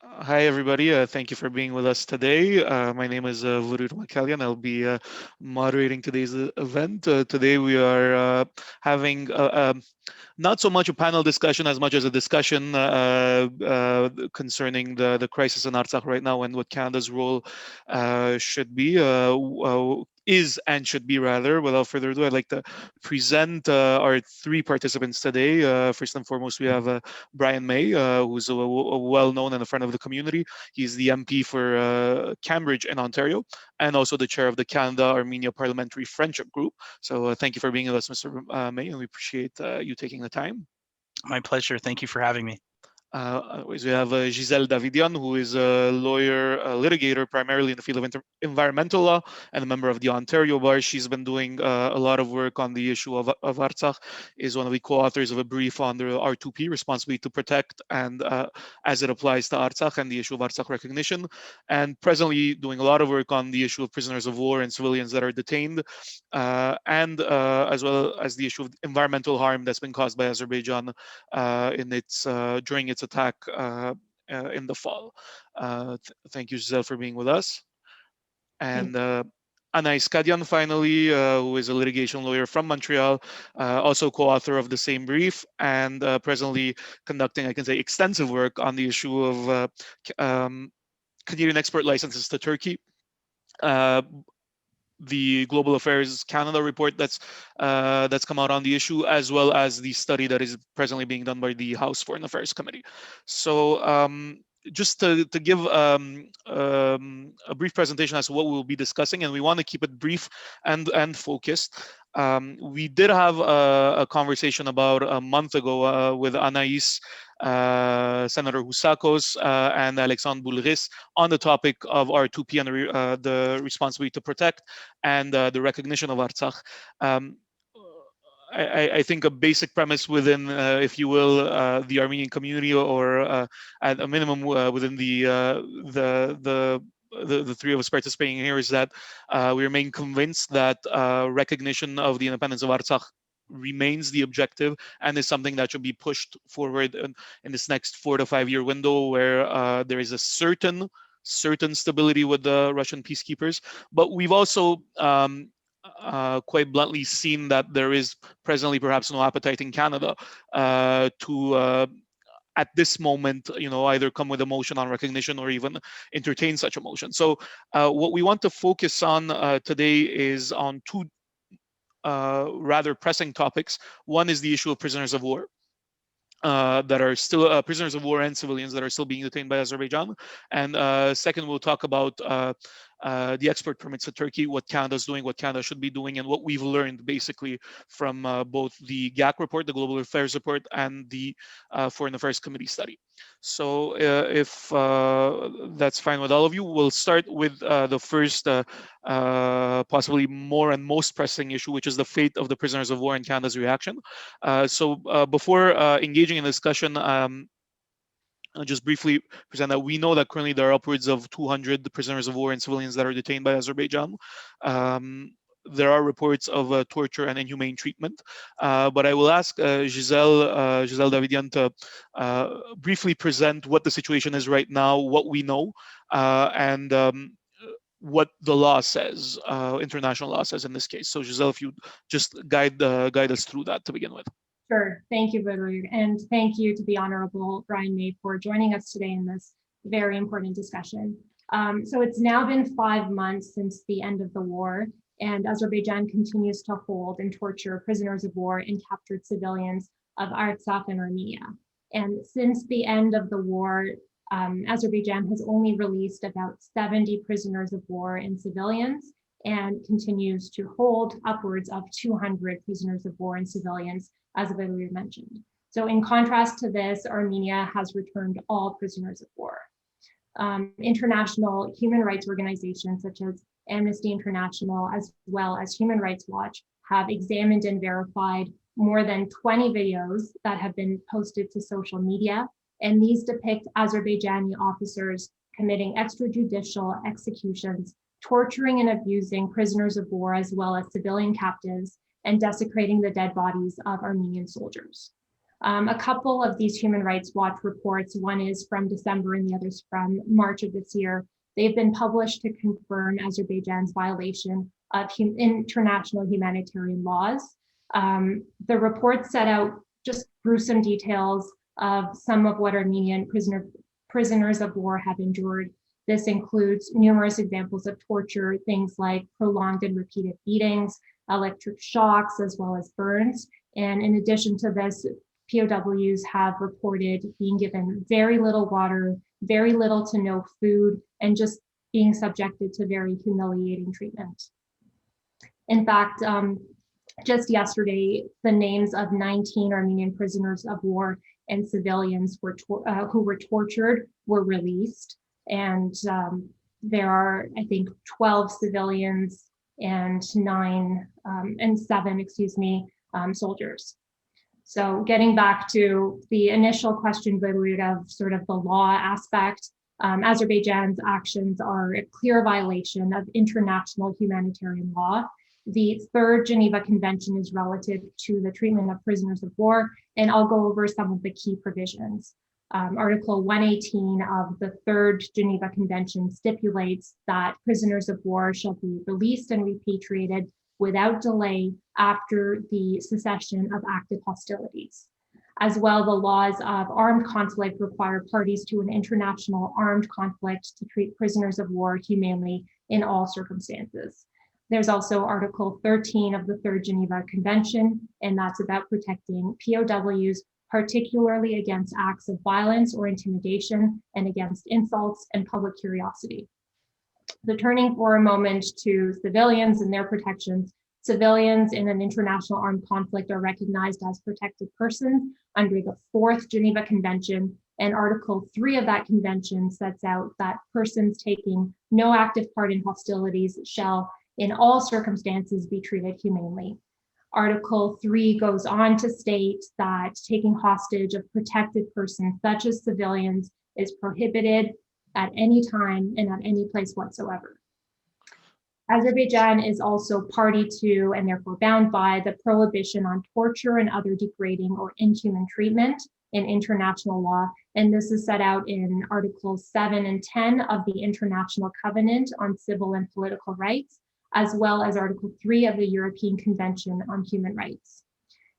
Hi, everybody. Thank you for being with us today. My name is Vrouyr Makalian. I'll be moderating today's event. Today, we are having not so much a panel discussion as much as a discussion concerning the crisis in Artsakh right now and what Canada's role should be. Is and should be rather. Without further ado, I'd like to present our three participants today. First and foremost, we have Bryan May, who's well known in the front of the community. He's the MP for Cambridge in Ontario, and also the chair of the Canada Armenia Parliamentary Friendship Group. So thank you for being with us, Mr. May, and we appreciate you taking the time. My pleasure. Thank you for having me. Anyways, we have Giselle Davidian, who is a lawyer, a litigator, primarily in the field of environmental law, and a member of the Ontario Bar. She's been doing a lot of work on the issue of Artsakh, is one of the co-authors of a brief on the R2P, Responsibility to Protect, and as it applies to Artsakh and the issue of Artsakh recognition, and presently doing a lot of work on the issue of prisoners of war and civilians that are detained, and as well as the issue of environmental harm that's been caused by Azerbaijan in its during its attack in the fall. Thank you, Giselle, for being with us. And Anais Kadian, finally, who is a litigation lawyer from Montreal, also co-author of the same brief, and presently conducting, I can say, extensive work on the issue of Canadian export licenses to Turkey. The Global Affairs Canada report that's come out on the issue, as well as the study that is presently being done by the House Foreign Affairs Committee. So just to give a brief presentation as to what we will be discussing, and we want to keep it brief and focused. We did have a conversation about a month ago with Anais, Senator Houssakos, and Alexandre Boulris on the topic of R2P and the responsibility to protect and the recognition of Artsakh. I think a basic premise within, if you will, the Armenian community, or at a minimum within the three of us participating here, is that we remain convinced that recognition of the independence of Artsakh remains the objective and is something that should be pushed forward in this next 4 to 5 year window, where there is a certain stability with the Russian peacekeepers. But we've also quite bluntly seen that there is presently perhaps no appetite in Canada to at this moment, either come with a motion on recognition or even entertain such a motion. So what we want to focus on today is on two rather pressing topics. One is the issue of prisoners of war. That are still prisoners of war and civilians that are still being detained by Azerbaijan. And second, we'll talk about the export permits to Turkey, what Canada's doing, what Canada should be doing, and what we've learned basically from both the GAC report, the Global Affairs report, and the Foreign Affairs Committee study. So if that's fine with all of you, we'll start with the first possibly more and most pressing issue, which is the fate of the prisoners of war and Canada's reaction. So before engaging in discussion, I'll just briefly present that we know that currently there are upwards of 200 prisoners of war and civilians that are detained by Azerbaijan. There are reports of torture and inhumane treatment. But I will ask Giselle Davidian to briefly present what the situation is right now, what we know, and what the law says, international law says in this case. So Giselle, if you just guide us through that to begin with. Sure. Thank you, Vrouyr, and thank you to the Honorable Bryan May for joining us today in this very important discussion. So it's now been 5 months since the end of the war, and Azerbaijan continues to hold and torture prisoners of war and captured civilians of Artsakh and Armenia. And since the end of the war, Azerbaijan has only released about 70 prisoners of war and civilians, and continues to hold upwards of 200 prisoners of war and civilians, as Vrouyr mentioned. So in contrast to this, Armenia has returned all prisoners of war. International human rights organizations such as Amnesty International, as well as Human Rights Watch, have examined and verified more than 20 videos that have been posted to social media, and these depict Azerbaijani officers committing extrajudicial executions, torturing and abusing prisoners of war as well as civilian captives, and desecrating the dead bodies of Armenian soldiers. A couple of these Human Rights Watch reports, one is from December and the other's from March of this year, they've been published to confirm Azerbaijan's violation of international humanitarian laws. The reports set out just gruesome details of some of what Armenian prisoners of war have endured. This includes numerous examples of torture, things like prolonged and repeated beatings, electric shocks, as well as burns. And in addition to this, POWs have reported being given very little water, very little to no food, and just being subjected to very humiliating treatment. In fact, just yesterday, the names of 19 Armenian prisoners of war and civilians who were tortured were released. And there are, I think, 12 civilians and 7 soldiers. So getting back to the initial question, Vrouyr, of sort of the law aspect, Azerbaijan's actions are a clear violation of international humanitarian law. The Third Geneva Convention is relative to the treatment of prisoners of war, and I'll go over some of the key provisions. Article 118 of the Third Geneva Convention stipulates that prisoners of war shall be released and repatriated without delay after the cessation of active hostilities. As well, the laws of armed conflict require parties to an international armed conflict to treat prisoners of war humanely in all circumstances. There's also Article 13 of the Third Geneva Convention, and that's about protecting POWs, particularly against acts of violence or intimidation and against insults and public curiosity. So turning for a moment to civilians and their protections, civilians in an international armed conflict are recognized as protected persons under the Fourth Geneva Convention, and Article 3 of that convention sets out that persons taking no active part in hostilities shall in all circumstances be treated humanely. Article 3 goes on to state that taking hostage of protected persons, such as civilians, is prohibited at any time and at any place whatsoever. Azerbaijan is also party to, and therefore bound by, the prohibition on torture and other degrading or inhuman treatment in international law, and this is set out in Articles 7 and 10 of the International Covenant on Civil and Political Rights, as well as Article 3 of the European Convention on Human Rights.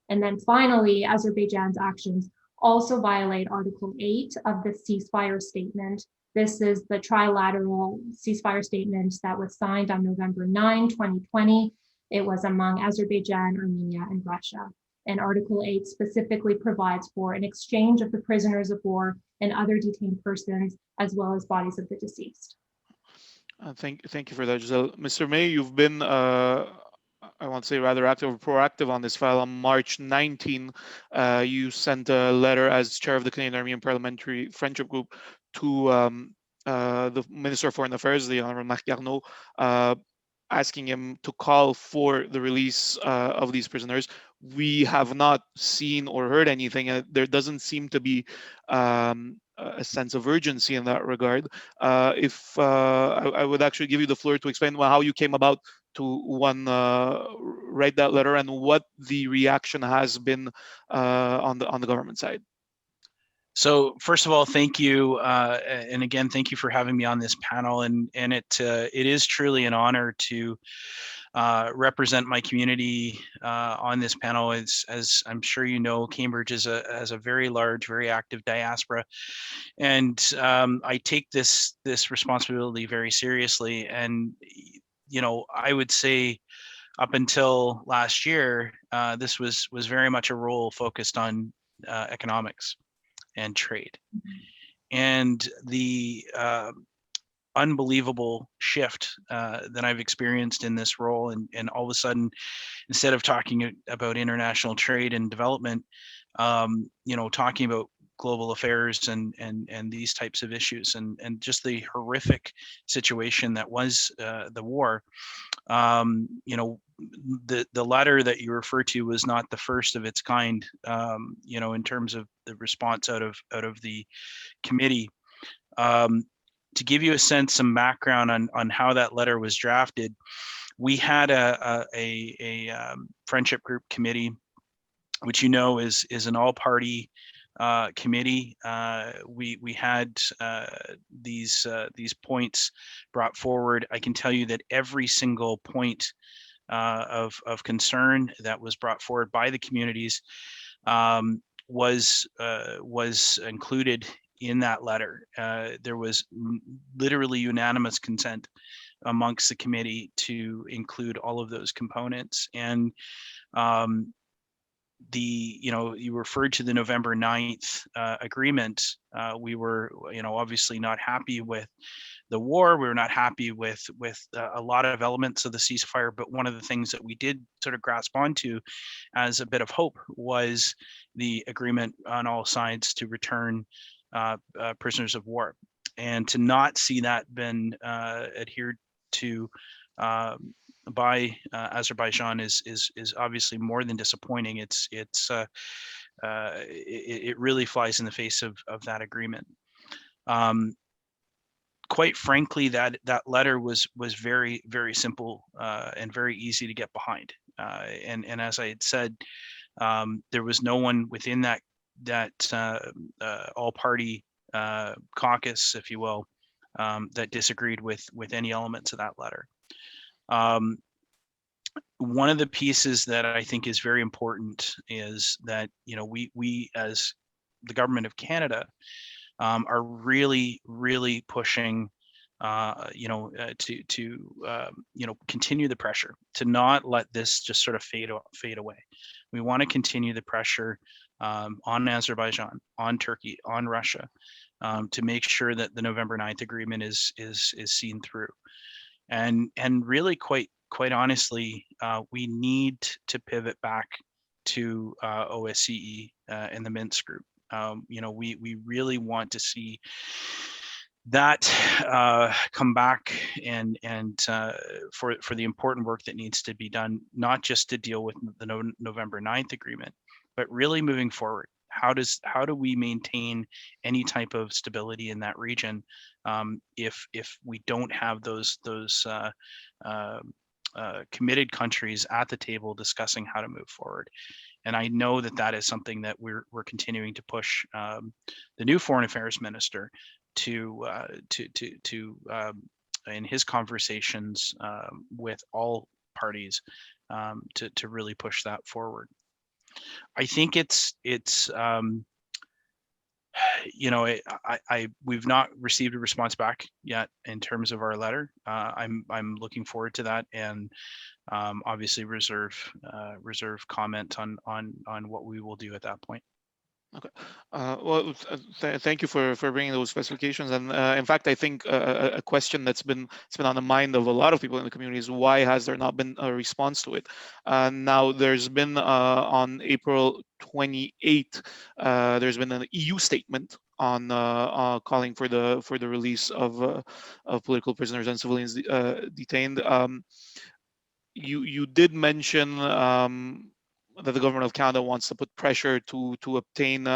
And then finally, Azerbaijan's actions also violate Article 8 of the ceasefire statement. This is the trilateral ceasefire statement that was signed on November 9, 2020. It was among Azerbaijan, Armenia, and Russia. And Article 8 specifically provides for an exchange of the prisoners of war and other detained persons, as well as bodies of the deceased. Thank you for that, Giselle. Mr. May, you've been, I want to say, rather active or proactive on this file. On March 19, you sent a letter as chair of the Canadian Armenian Parliamentary Friendship Group to the Minister of Foreign Affairs, the Honorable Makalian, asking him to call for the release of these prisoners. We have not seen or heard anything. There doesn't seem to be a sense of urgency in that regard. I would actually give you the floor to explain how you came about to write that letter and what the reaction has been on the government side. So first of all, thank you, and again, thank you for having me on this panel. And it is truly an honor to represent my community on this panel. As I'm sure you know, Cambridge has a very large, very active diaspora, and I take this responsibility very seriously. And I would say, up until last year, this was very much a role focused on economics and trade. And the unbelievable shift that I've experienced in this role, and all of a sudden, instead of talking about international trade and development, talking about global affairs and these types of issues, and just the horrific situation that was the war. The letter that you refer to was not the first of its kind, in terms of the response out of the committee. To give you a sense, some background on how that letter was drafted, we had a friendship group committee which you know is an all-party committee. We had these points brought forward. I can tell you that every single point of concern that was brought forward by the communities was included in that letter. There was literally unanimous consent amongst the committee to include all of those components. And you referred to the November 9th agreement. We were, obviously not happy with the war. We were not happy with a lot of elements of the ceasefire, but one of the things that we did sort of grasp onto as a bit of hope was the agreement on all sides to return prisoners of war. And to not see that been adhered to by Azerbaijan is obviously more than disappointing. It really flies in the face of that agreement. Quite frankly, that letter was very, very simple and very easy to get behind. And as I had said, there was no one within that all-party caucus, if you will, that disagreed with any elements of that letter. One of the pieces that I think is very important is that we as the government of Canada are really pushing to continue the pressure, to not let this just sort of fade away. We want to continue the pressure on Azerbaijan, on Turkey, on Russia, to make sure that the November 9th agreement is seen through. And really, quite honestly, we need to pivot back to OSCE and the Minsk group. We really want to see that come back and for the important work that needs to be done, not just to deal with the November 9th agreement, but really moving forward. How do we maintain any type of stability in that region if we don't have those committed countries at the table discussing how to move forward? And I know that is something that we're continuing to push the new foreign affairs minister to in his conversations with all parties to really push that forward. I think we've not received a response back yet in terms of our letter. I'm looking forward to that, and obviously reserve comment on what we will do at that point. Okay. Thank you for bringing those specifications. And in fact, I think a question that's been on the mind of a lot of people in the community is why has there not been a response to it? Now, there's been on April 28th, there's been an EU statement on calling for the release of political prisoners and civilians detained. You did mention that the government of Canada wants to put pressure to obtain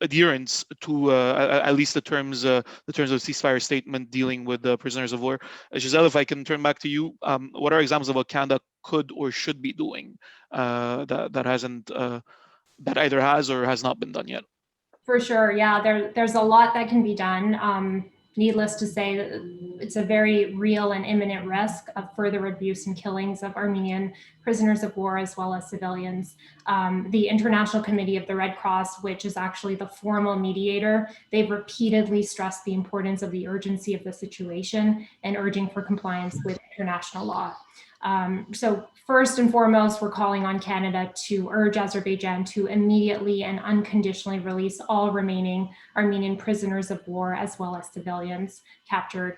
adherence to at least the terms of the ceasefire statement dealing with the prisoners of war. Giselle, if I can turn back to you, what are examples of what Canada could or should be doing that hasn't that either has or has not been done yet? For sure, yeah. There's a lot that can be done. Needless to say, it's a very real and imminent risk of further abuse and killings of Armenian prisoners of war as well as civilians. The International Committee of the Red Cross, which is actually the formal mediator, they've repeatedly stressed the importance of the urgency of the situation and urging for compliance with international law. So first and foremost, we're calling on Canada to urge Azerbaijan to immediately and unconditionally release all remaining Armenian prisoners of war as well as civilians captured.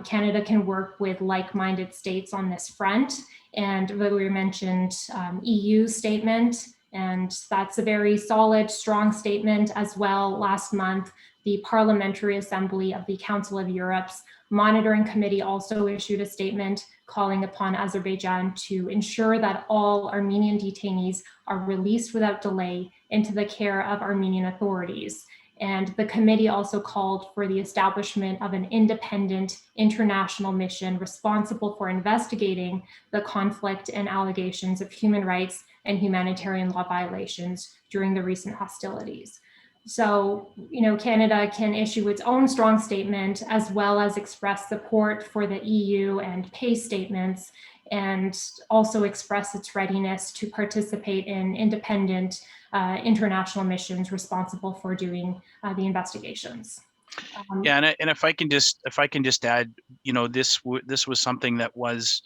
Canada can work with like-minded states on this front, and Vrouyr mentioned EU statement, and that's a very solid, strong statement as well. Last month, the Parliamentary Assembly of the Council of Europe's Monitoring Committee also issued a statement calling upon Azerbaijan to ensure that all Armenian detainees are released without delay into the care of Armenian authorities. And the committee also called for the establishment of an independent international mission responsible for investigating the conflict and allegations of human rights and humanitarian law violations during the recent hostilities. So, Canada can issue its own strong statement as well as express support for the EU and PACE statements, and also express its readiness to participate in independent international missions responsible for doing the investigations. Yeah, and if I can just add, this was something that was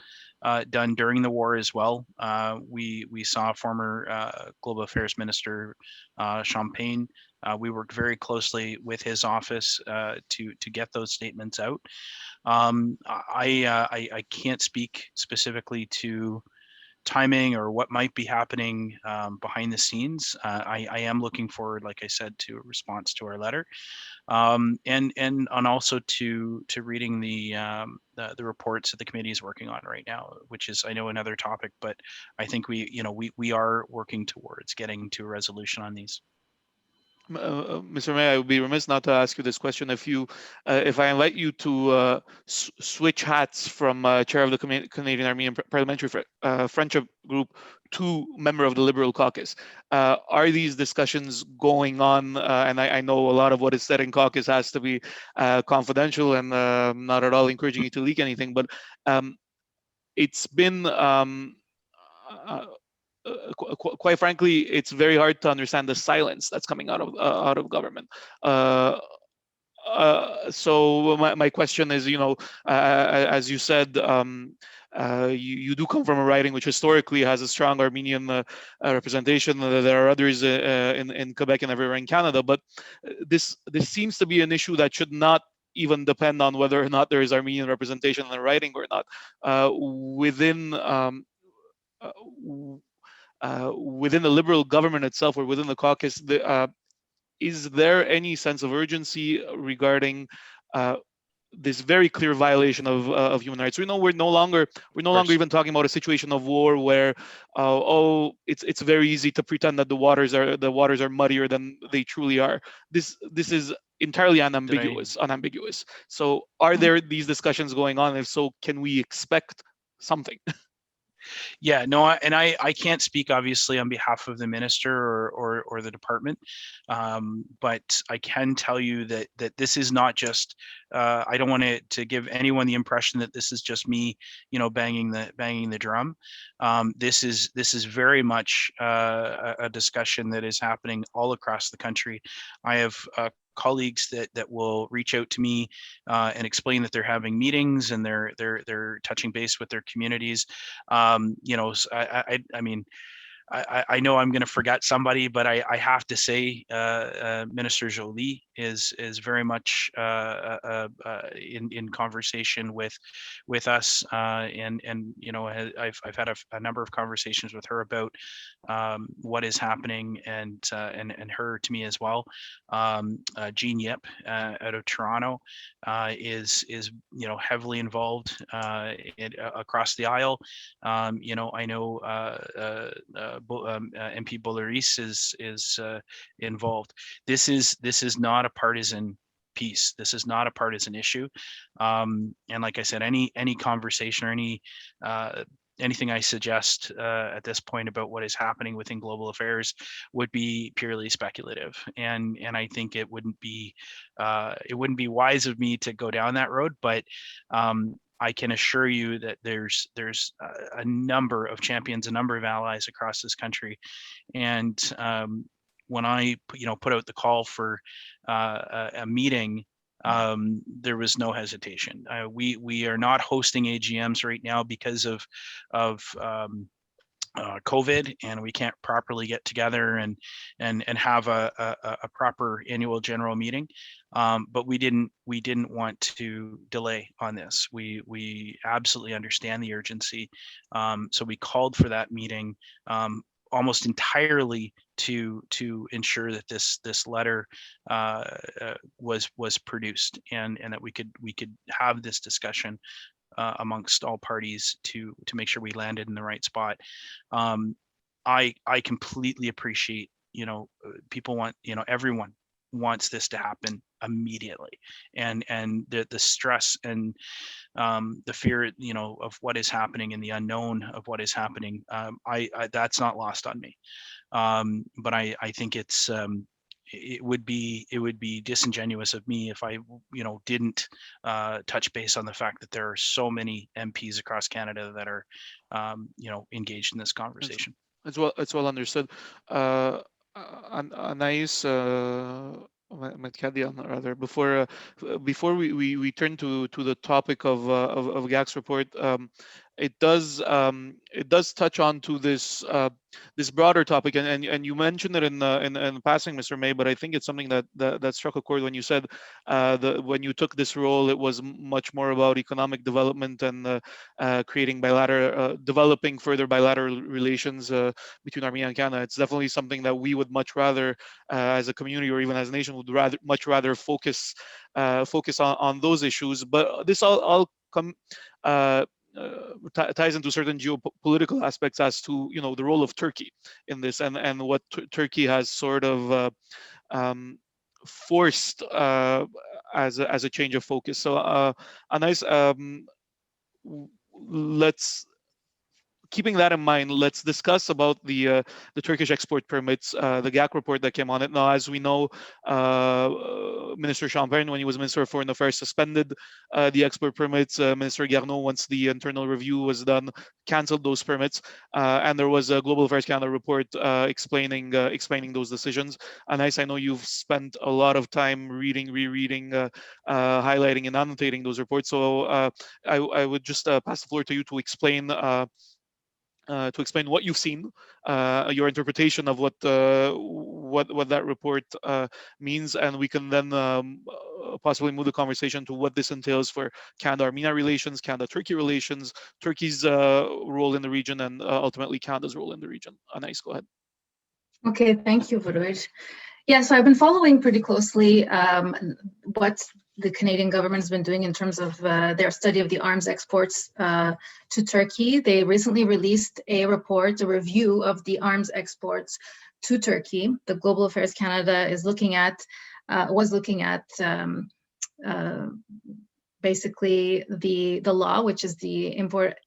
done during the war as well. We saw former Global Affairs Minister Champagne. We worked very closely with his office to get those statements out. I can't speak specifically to timing or what might be happening behind the scenes. I am looking forward, like I said, to a response to our letter, and also to reading the reports that the committee is working on right now, which is, I know, another topic, but I think we are working towards getting to a resolution on these. Mr. Mayor, I would be remiss not to ask you this question. If I invite you to switch hats from chair of the Canadian Armenian Parliamentary Friendship Group to member of the Liberal Caucus, are these discussions going on? And I know a lot of what is said in caucus has to be confidential, and not at all encouraging you to leak anything, but it's been quite frankly, it's very hard to understand the silence that's coming out of government. So my question is, as you said, you do come from a riding which historically has a strong Armenian representation. There are others in Quebec and everywhere in Canada, but this seems to be an issue that should not even depend on whether or not there is Armenian representation in the riding or not. Within the Liberal government itself, or within the caucus, is there any sense of urgency regarding this very clear violation of human rights? We know we're no longer even talking about a situation of war where it's very easy to pretend that the waters are muddier than they truly are. This is entirely unambiguous. So are there these discussions going on? If so, can we expect something? Yeah, no, I can't speak obviously on behalf of the minister or the department, but I can tell you that this is not just. I don't want to give anyone the impression that this is just me, banging the drum. This is very much a discussion that is happening all across the country. I have colleagues that will reach out to me and explain that they're having meetings and they're touching base with their communities. I mean, I know I'm going to forget somebody, but I have to say, Minister Joly is very much in conversation with us, and I've had a number of conversations with her about what is happening, and her to me as well. Jean Yip out of Toronto is heavily involved across the aisle. I know MP Boulerice is involved. This is not a partisan piece. This is not a partisan issue. And like I said, any conversation or anything I suggest at this point about what is happening within global affairs would be purely speculative, and I think it wouldn't be wise of me to go down that road. But I can assure you that there's a number of champions, a number of allies across this country, and when I put out the call for a meeting, there was no hesitation. We are not hosting AGMs right now because of COVID, and we can't properly get together and have a proper annual general meeting. But we didn't want to delay on this. We absolutely understand the urgency. So we called for that meeting almost entirely to ensure that this letter was produced, and that we could have this discussion amongst all parties to make sure we landed in the right spot. I completely appreciate, people want, everyone wants this to happen immediately, and the stress and the fear, of what is happening and the unknown of what is happening. I that's not lost on me. But I think it would be disingenuous of me if I didn't touch base on the fact that there are so many MPs across Canada that are engaged in this conversation. It's well understood. Anais, Kadian, rather, before we turn to the topic of GAC's report, it does touch on to this broader topic, and you mentioned it in passing, Mr. May, but I think it's something that struck a chord when you said when you took this role, it was much more about economic development and creating developing further bilateral relations between Armenia and Canada. It's definitely something that we would much rather, as a community or even as a nation, would much rather focus on those issues. But this all ties into certain geopolitical aspects as to the role of Turkey in this, and what Turkey has sort of forced as a change of focus. So Anais, keeping that in mind, let's discuss about the Turkish export permits, the GAC report that came on it. Now, as we know, Minister Champagne, when he was Minister of Foreign Affairs, suspended the export permits. Minister Garneau, once the internal review was done, canceled those permits. And there was a Global Affairs Canada report explaining those decisions. Anais, I know you've spent a lot of time reading, rereading, highlighting, and annotating those reports. So I would just pass the floor to you to explain what you've seen, your interpretation of what that report means, and we can then possibly move the conversation to what this entails for Canada-Armenia relations, Canada-Turkey relations, Turkey's role in the region, and ultimately Canada's role in the region. Anais, go ahead. Okay, thank you, Vrouyr. Yeah, so I've been following pretty closely what the Canadian government has been doing in terms of their study of the arms exports to Turkey. They recently released a report, a review of the arms exports to Turkey. The Global Affairs Canada is was looking at basically the law, which is the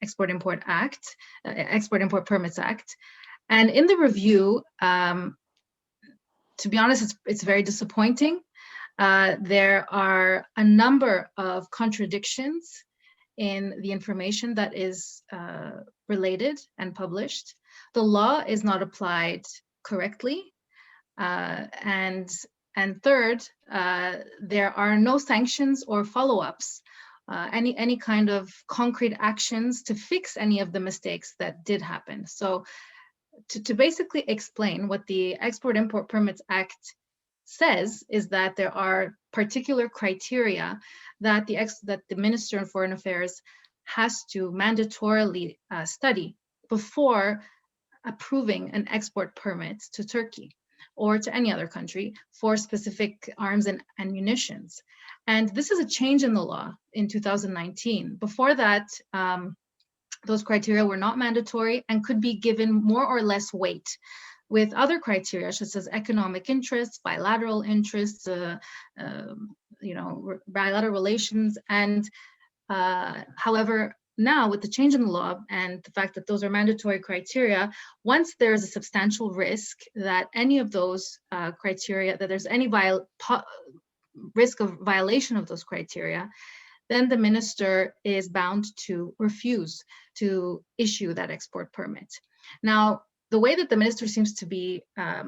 Export-Import Act, Export-Import Permits Act. And in the review, to be honest, it's very disappointing. There are a number of contradictions in the information that is related and published. The law is not applied correctly. And third, there are no sanctions or follow-ups, any kind of concrete actions to fix any of the mistakes that did happen. So to basically explain what the Export-Import Permits Act says is that there are particular criteria that the Minister of Foreign Affairs has to mandatorily study before approving an export permit to Turkey or to any other country for specific arms and munitions. And this is a change in the law in 2019. Before that, those criteria were not mandatory and could be given more or less weight with other criteria such as economic interests, bilateral interests, bilateral relations. And however, now with the change in the law and the fact that those are mandatory criteria, once there's a substantial risk that any of those criteria, that there's any risk of violation of those criteria, then the minister is bound to refuse to issue that export permit. Now, the way that the minister seems to be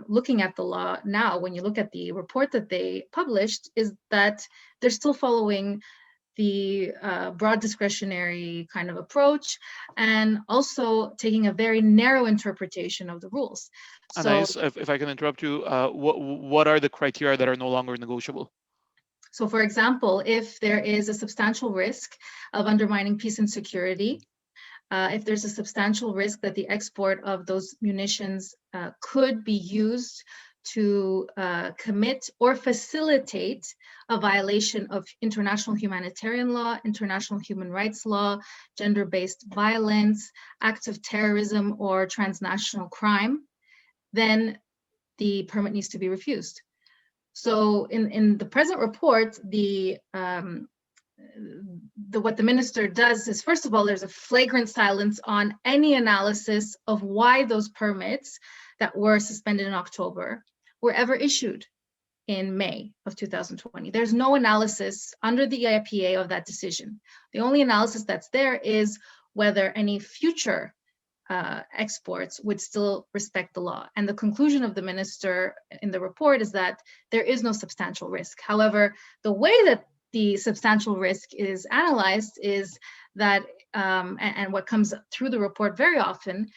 looking at the law now, when you look at the report that they published, is that they're still following the broad discretionary kind of approach and also taking a very narrow interpretation of the rules. Anais, if I can interrupt you, what are the criteria that are no longer negotiable? So for example, if there is a substantial risk of undermining peace and security, if there's a substantial risk that the export of those munitions could be used to commit or facilitate a violation of international humanitarian law, international human rights law, gender-based violence, acts of terrorism, or transnational crime, then the permit needs to be refused. So in the present report, what the minister does is, first of all, there's a flagrant silence on any analysis of why those permits that were suspended in October were ever issued in May of 2020. There's no analysis under the IPA of that decision. The only analysis that's there is whether any future exports would still respect the law. And the conclusion of the minister in the report is that there is no substantial risk. However, the way that the substantial risk is analyzed is that, and what comes through the report very often,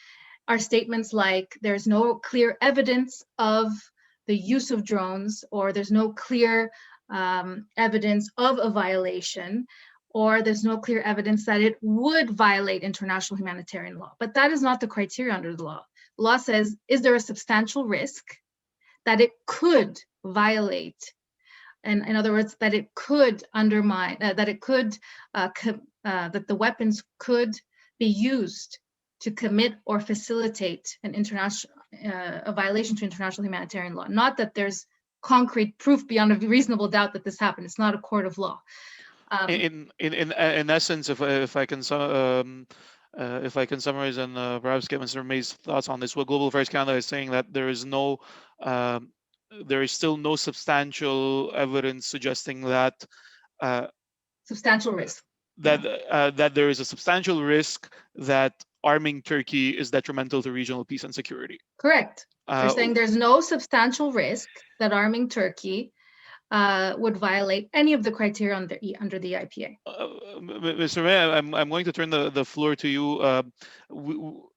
are statements like there's no clear evidence of the use of drones, or there's no clear evidence of a violation, or there's no clear evidence that it would violate international humanitarian law. But that is not the criteria under the law. The law says, is there a substantial risk that it could violate? And in other words, that it could undermine, that it could, that the weapons could be used to commit or facilitate an international, a violation to international humanitarian law. Not that there's concrete proof beyond a reasonable doubt that this happened. It's not a court of law. In essence, if I can summarize and perhaps get Mr. May's thoughts on this, what Global Affairs Canada is saying that there is still no substantial evidence suggesting that substantial risk that there is a substantial risk that arming Turkey is detrimental to regional peace and security. Correct. They're saying there's no substantial risk that arming Turkey would violate any of the criteria under the IPA. Mr. Mayor, I'm going to turn the floor to you.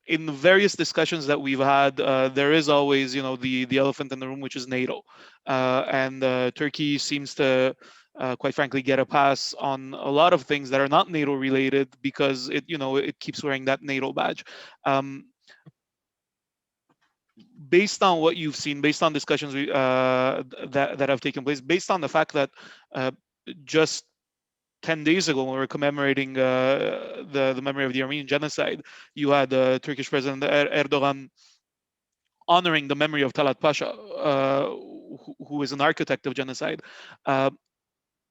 In the various discussions that we've had, there is always, the elephant in the room, which is NATO, and Turkey seems to, quite frankly, get a pass on a lot of things that are not NATO related because it keeps wearing that NATO badge. Based on what you've seen, based on discussions that have taken place, based on the fact that just 10 days ago, when we were commemorating the memory of the Armenian genocide, you had Turkish President Erdogan honoring the memory of Talat Pasha, who is an architect of genocide.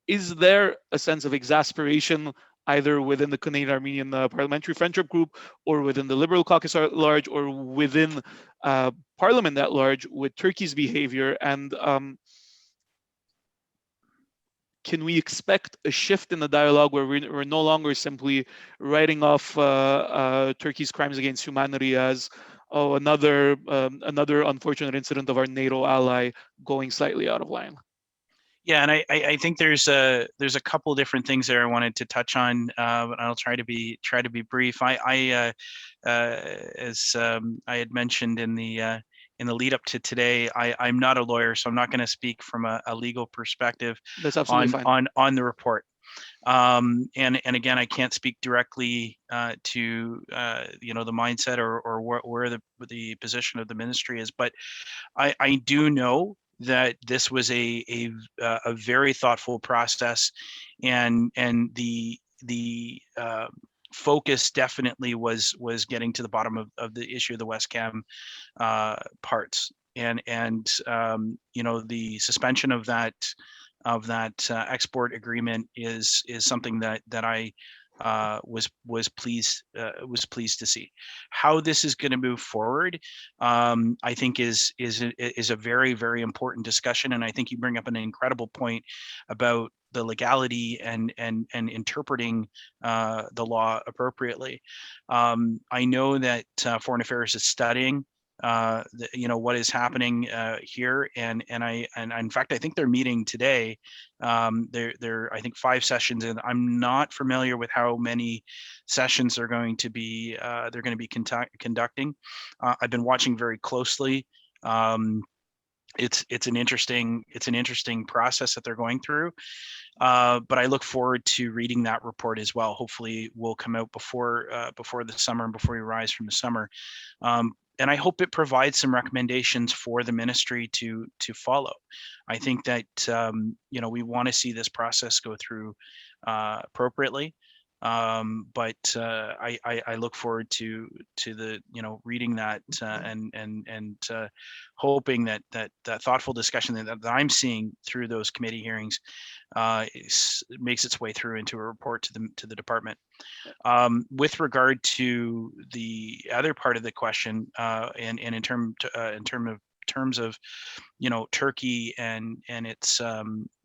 Is there a sense of exasperation either within the Canadian Armenian Parliamentary Friendship Group or within the Liberal Caucus at large or within Parliament at large with Turkey's behavior? And can we expect a shift in the dialogue where we're no longer simply writing off Turkey's crimes against humanity as another unfortunate incident of our NATO ally going slightly out of line? Yeah, and I think there's a couple different things there I wanted to touch on, but I'll try to be brief. As I had mentioned in the lead up to today, I'm not a lawyer, so I'm not going to speak from a legal perspective. That's absolutely fine. On the report. And again, I can't speak directly to the mindset or where the position of the ministry is, but I do know that this was a very thoughtful process, and the focus definitely was getting to the bottom of the issue of the West Cam parts, and the suspension of that export agreement is something that I was pleased to see. How this is going to move forward, I think is a very, very important discussion, and I think you bring up an incredible point about the legality and interpreting the law appropriately. I know that Foreign Affairs is studying what is happening here, and in fact I think they're meeting today. They're I think 5 sessions, and I'm not familiar with how many sessions they're going to be conducting. I've been watching very closely. It's an interesting process that they're going through, but I look forward to reading that report as well. Hopefully will come out before the summer and before we rise from the summer. And I hope it provides some recommendations for the ministry to follow. I think that we want to see this process go through appropriately. But I look forward to the reading that and hoping that thoughtful discussion that I'm seeing through those committee hearings makes its way through into a report to the department. With regard to the other part of the question, and in terms of Turkey and its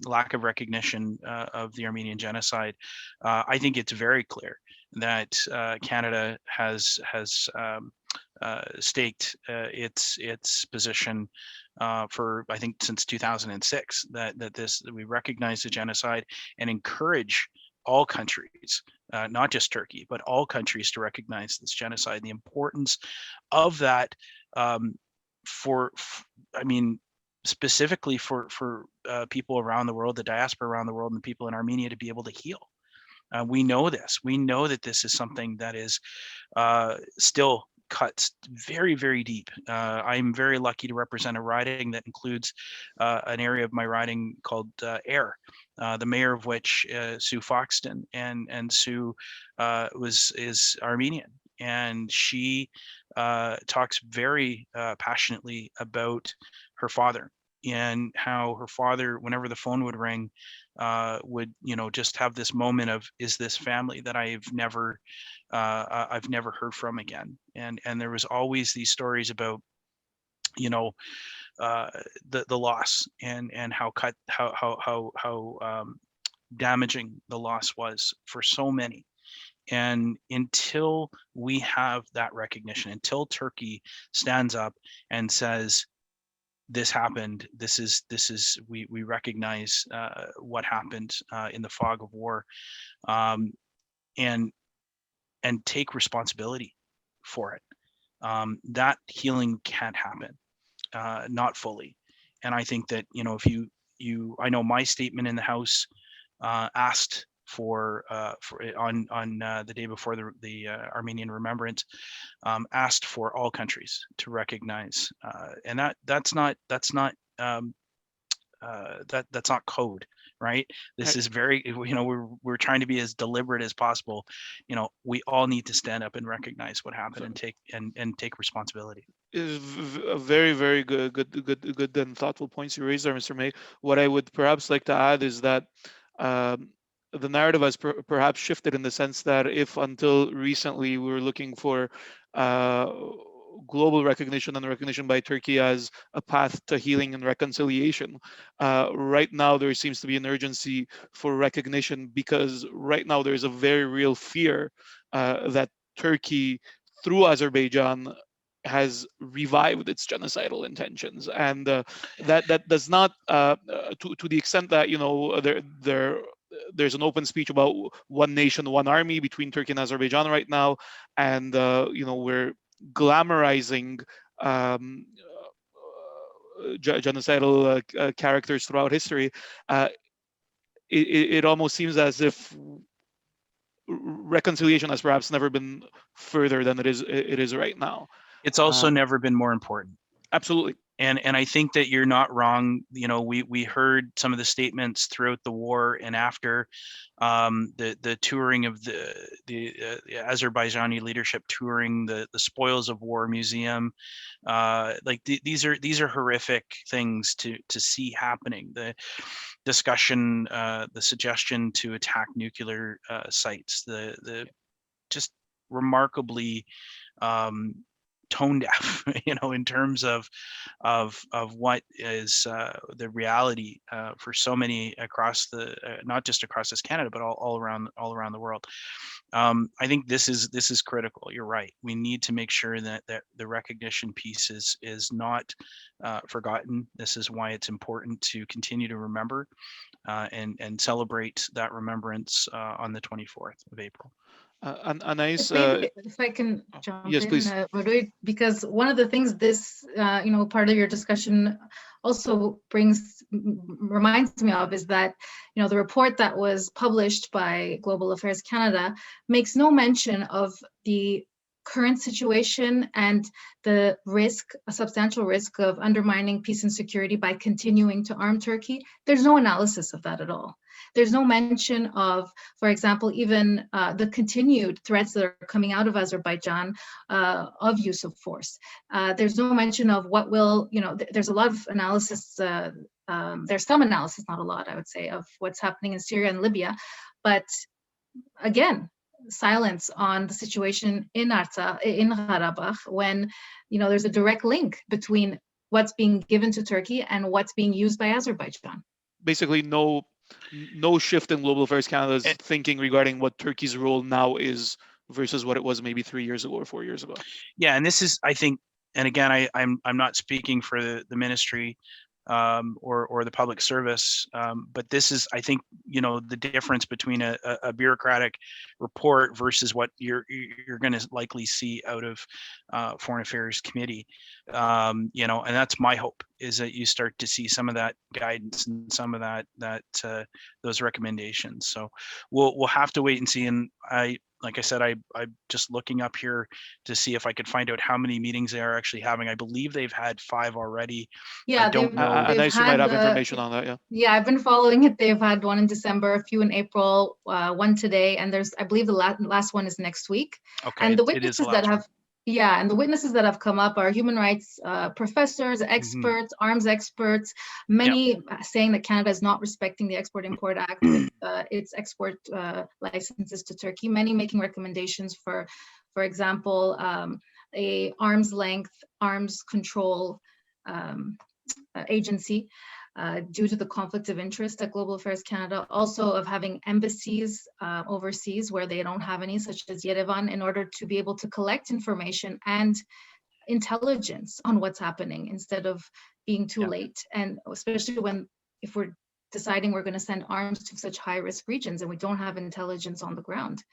lack of recognition of the Armenian genocide, I think it's very clear that Canada has staked its position for, I think, since 2006, that we recognize the genocide and encourage all countries, not just Turkey, but all countries, to recognize this genocide, the importance of that, specifically for people around the world, the diaspora around the world, and the people in Armenia to be able to heal. We know this. We know that this is something that is still cuts very, very deep. I'm very lucky to represent a riding that includes an area of my riding called Ayr, the mayor of which, Sue Foxton, and Sue is Armenian, and she talks very passionately about her father, and how her father, whenever the phone would ring, would just have this moment of, is this family that I've never heard from again? And there was always these stories about the loss and how damaging the loss was for so many. And until we have that recognition, until Turkey stands up and says, this happened, we recognize what happened in the fog of war, and take responsibility for it, that healing can't happen, not fully. And I think that if I know my statement in the House asked for on the day before the Armenian Remembrance, asked for all countries to recognize, and that's not code, right? This is very, we're trying to be as deliberate as possible. We all need to stand up and recognize what happened and take responsibility. Is a very, very good and thoughtful points you raised there, Mr. May. What I would perhaps like to add is that the narrative has perhaps shifted in the sense that if until recently we were looking for global recognition and recognition by Turkey as a path to healing and reconciliation, right now there seems to be an urgency for recognition, because right now there's a very real fear that Turkey, through Azerbaijan, has revived its genocidal intentions, and that does not, to the extent that there's an open speech about one nation, one army between Turkey and Azerbaijan right now, and we're glamorizing genocidal characters throughout history. It almost seems as if reconciliation has perhaps never been further than it is right now. It's also never been more important. Absolutely. And I think that you're not wrong. We heard some of the statements throughout the war and after, the touring of the Azerbaijani leadership touring the Spoils of War Museum. These are horrific things to see happening. The discussion, the suggestion to attack nuclear sites, the just remarkably tone deaf, in terms of what is the reality for so many across the not just across this Canada, but all around the world. I think this is critical. You're right. We need to make sure that the recognition piece is not forgotten. This is why it's important to continue to remember and celebrate that remembrance on the 24th of April. Anais, if I can jump yes, in, please. Because one of the things this, part of your discussion also reminds me of is that, the report that was published by Global Affairs Canada makes no mention of the current situation and the risk, a substantial risk of undermining peace and security by continuing to arm Turkey, there's no analysis of that at all. There's no mention of, for example, even the continued threats that are coming out of Azerbaijan of use of force. There's no mention of what will, there's a lot of analysis, there's some analysis, not a lot, I would say, of what's happening in Syria and Libya. But again, silence on the situation in Artsakh, in Karabakh, when there's a direct link between what's being given to Turkey and what's being used by Azerbaijan. Basically, no shift in Global Affairs Canada's thinking regarding what Turkey's role now is versus what it was maybe 3 years ago or 4 years ago. Yeah, and this is, I think, and again, I'm not speaking for the ministry or the public service, but this is, I think, the difference between a bureaucratic report versus what you're going to likely see out of Foreign Affairs Committee, and that's my hope, is that you start to see some of that guidance and some of that those recommendations. So we'll have to wait and see. And like I said, I'm just looking up here to see if I could find out how many meetings they are actually having. I believe they've had 5 already. Yeah, I don't know. Anais, you might have information on that, yeah. Yeah, I've been following it. They've had one in December, a few in April, one today, and there's, I believe, the last one is next week. Okay, and the witnesses that have, and the witnesses that have come up are human rights professors, experts, arms experts, many saying that Canada is not respecting the Export-Import Act with its export licenses to Turkey, many making recommendations for example, a arm's length, arms control agency due to the conflict of interest at Global Affairs Canada, also of having embassies overseas where they don't have any, such as Yerevan, in order to be able to collect information and intelligence on what's happening instead of being too late. And especially if we're deciding we're going to send arms to such high-risk regions and we don't have intelligence on the ground.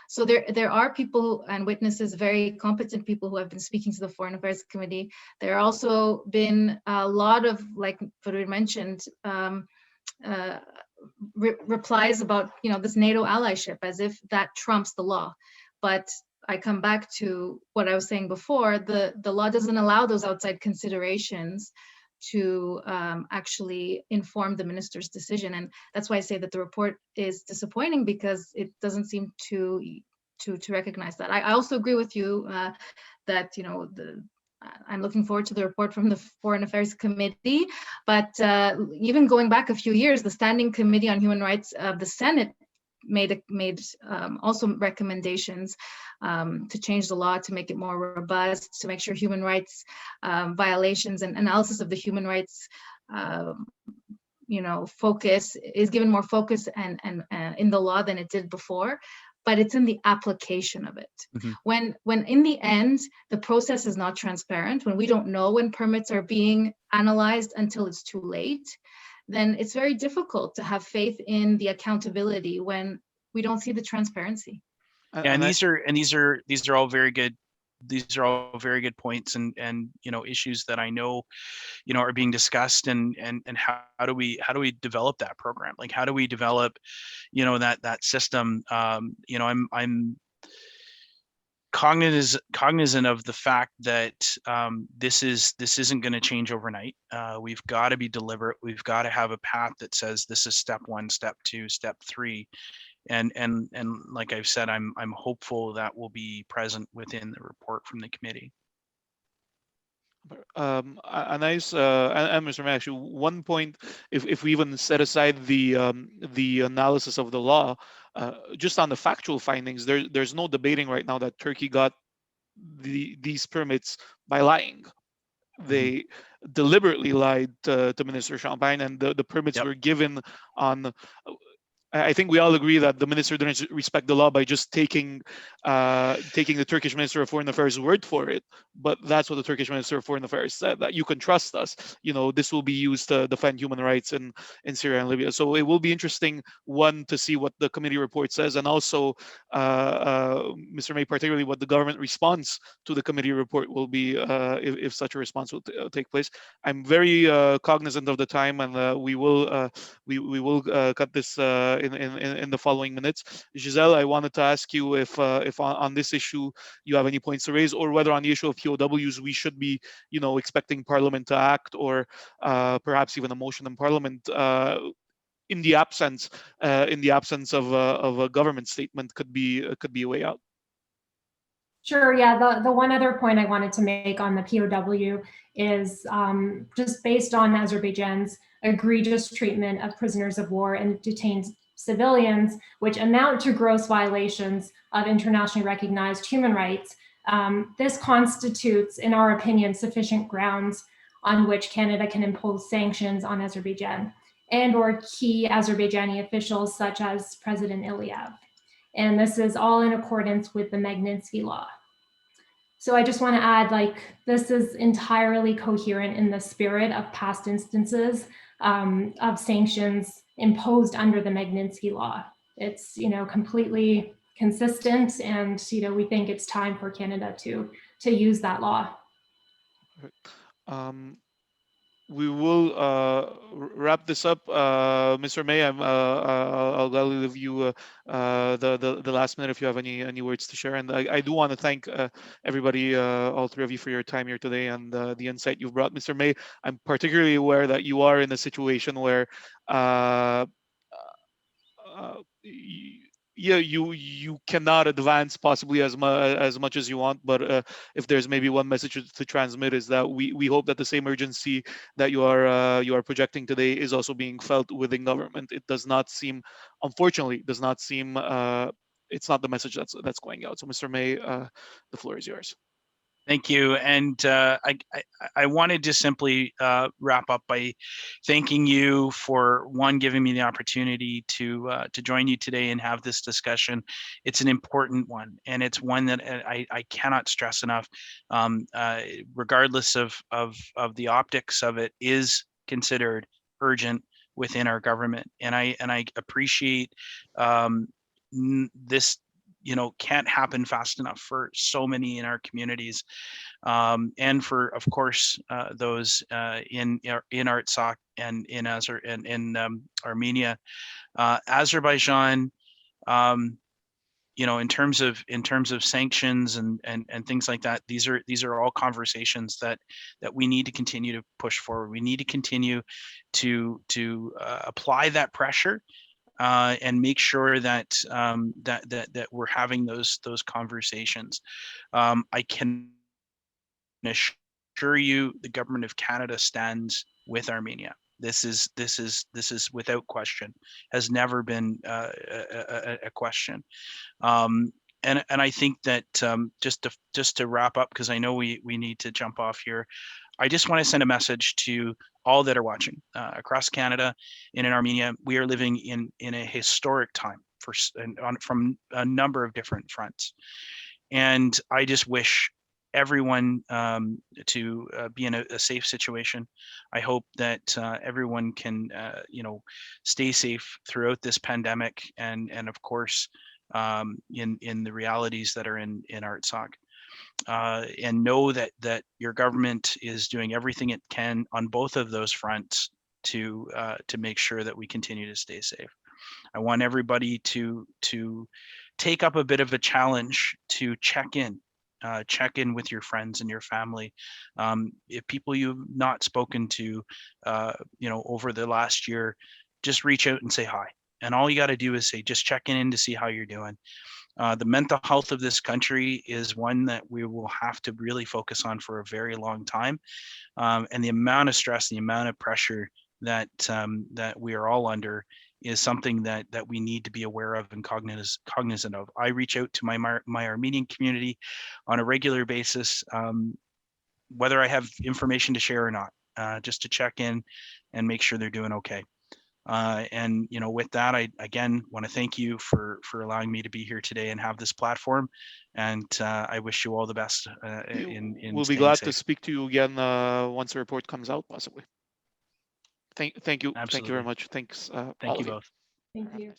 So there are people and witnesses, very competent people, who have been speaking to the Foreign Affairs Committee. There have also been a lot of, like Vrouyr mentioned, replies about this NATO allyship, as if that trumps the law. But I come back to what I was saying before, the law doesn't allow those outside considerations to actually inform the minister's decision. And that's why I say that the report is disappointing, because it doesn't seem to recognize that. I also agree with you that I'm looking forward to the report from the Foreign Affairs Committee, but even going back a few years, the Standing Committee on Human Rights of the Senate made also recommendations to change the law, to make it more robust, to make sure human rights violations and analysis of the human rights focus is given more focus and in the law than it did before. But it's in the application of it. When in the end, the process is not transparent, when we don't know when permits are being analyzed until it's too late, then it's very difficult to have faith in the accountability when we don't see the transparency. And these are all very good. These are all very good points and issues that I know are being discussed, and how do we develop that program? Like, how do we develop that system? I'm cognizant of the fact that this isn't going to change overnight. We've got to be deliberate. We've got to have a path that says this is step 1, step 2, step 3. And like I've said, I'm hopeful that will be present within the report from the committee. Anais and Mr. May, actually, one point, if we even set aside the analysis of the law, just on the factual findings, there's no debating right now that Turkey got these permits by lying. They deliberately lied to Minister Champagne, and the permits were given on. I think we all agree that the minister didn't respect the law by just taking the Turkish Minister of Foreign Affairs' word for it. But that's what the Turkish Minister of Foreign Affairs said, that you can trust us. This will be used to defend human rights in Syria and Libya. So it will be interesting, one, to see what the committee report says, and also, Mr. May, particularly what the government response to the committee report will be, if such a response will take place. I'm very cognizant of the time, and we will cut this in the following minutes. Giselle, I wanted to ask you if on this issue you have any points to raise, or whether on the issue of POWs we should be, expecting Parliament to act, or perhaps even a motion in Parliament in the absence of a government statement could be a way out. Sure. Yeah. The one other point I wanted to make on the POW is just based on Azerbaijan's egregious treatment of prisoners of war and detained civilians, which amount to gross violations of internationally recognized human rights. This constitutes, in our opinion, sufficient grounds on which Canada can impose sanctions on Azerbaijan and or key Azerbaijani officials such as President Aliyev. And this is all in accordance with the Magnitsky Law. So I just want to add, this is entirely coherent in the spirit of past instances of sanctions imposed under the Magnitsky Law. It's, completely consistent, and, we think it's time for Canada to use that law. We will wrap this up. Mr. May, I'll leave you the last minute if you have any words to share. And I do want to thank everybody, all three of you, for your time here today and the insight you've brought. Mr. May, I'm particularly aware that you are in a situation where you cannot advance possibly as much as you want, but if there's maybe one message to transmit, is that we hope that the same urgency that you are projecting today is also being felt within government. It does not seem, unfortunately, it's not the message that's going out. So, Mr. May, the floor is yours. Thank you. And I wanted to simply wrap up by thanking you for, one, giving me the opportunity to join you today and have this discussion. It's an important one, and it's one that I cannot stress enough, regardless of the optics of it, is considered urgent within our government. And I appreciate this can't happen fast enough for so many in our communities, and for, of course, those in Artsakh and in Armenia, Azerbaijan. In terms of sanctions and things like that, these are all conversations that we need to continue to push forward. We need to continue to apply that pressure. And make sure that that we're having those conversations. I can assure you, the government of Canada stands with Armenia. This is without question, has never been a question. And I think that just to wrap up, because I know we need to jump off here, I just want to send a message to all that are watching across Canada and in Armenia. We are living in a historic time from a number of different fronts. And I just wish everyone to be in a safe situation. I hope that everyone can, stay safe throughout this pandemic, and of course, in the realities that are in Artsakh. And know that your government is doing everything it can on both of those fronts to make sure that we continue to stay safe. I want everybody to take up a bit of a challenge to check in with your friends and your family. If people you've not spoken to, over the last year, just reach out and say hi. And all you got to do is say, just checking in to see how you're doing. The mental health of this country is one that we will have to really focus on for a very long time. And the amount of stress, the amount of pressure that we are all under is something that we need to be aware of and cognizant of. I reach out to my Armenian community on a regular basis, whether I have information to share or not, just to check in and make sure they're doing okay. And with that, I again want to thank you for allowing me to be here today and have this platform. And I wish you all the best. We'll be glad to speak to you again once the report comes out, possibly. Thank you. Absolutely. Thank you very much. Thanks. Thank you both. Thank you.